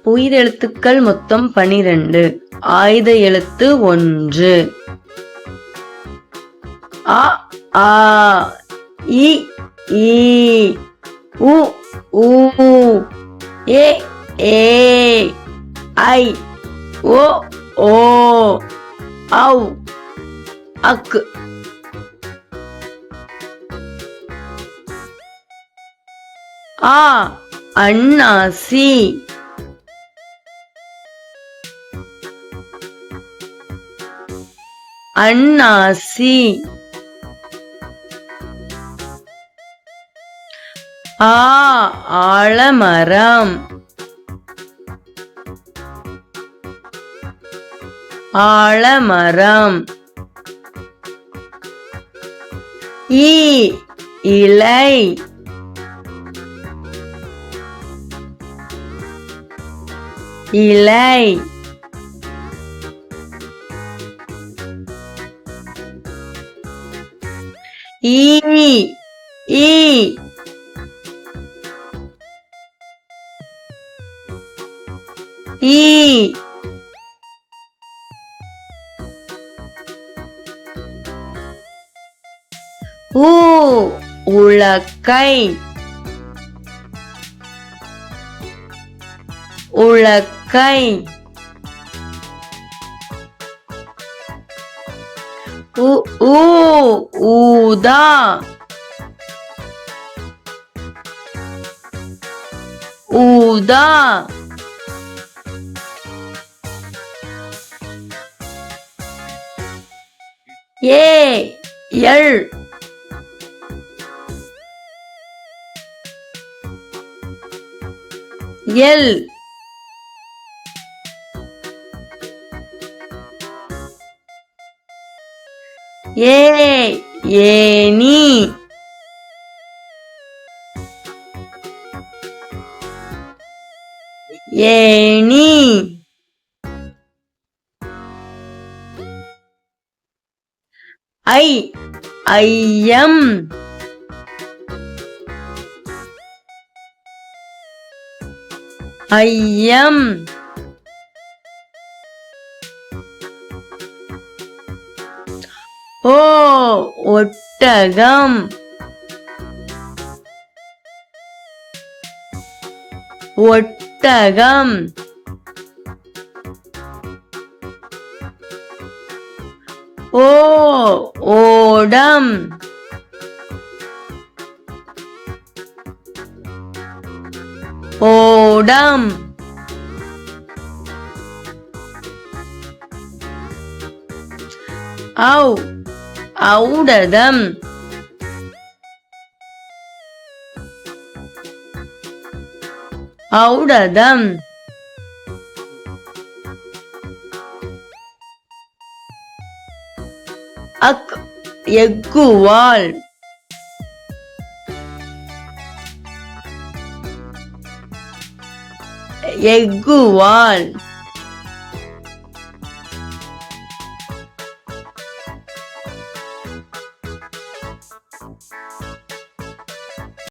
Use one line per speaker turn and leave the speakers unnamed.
உயிரெழுத்துக்கள் மொத்தம் 12. ஆயுத எழுத்து 1. அ ஆ இ ஈ உ ஊ ஏ ஏ ஐ ஓ ஓ ஔ அக். ஆ அன்னாசி. அன்னாசி. ஆ ஆலமரம். ஆலமரம். ஈ இலை. இலை. ஈ ஈ ஈ ஊ உலக்கை. உலக்கை. ஊ ஊதா. ஊதா. ஏ எள். எல். ஏ ஏனி. ஏனி. ஐ ஐயம். ஐயம். ஓ ஒட்டகம். ஒட்டகம். ஓ ஓடம். ஓடம். ஔ ஔடதம். ஔடதம். அக் எக்குவால். எக்குவால்.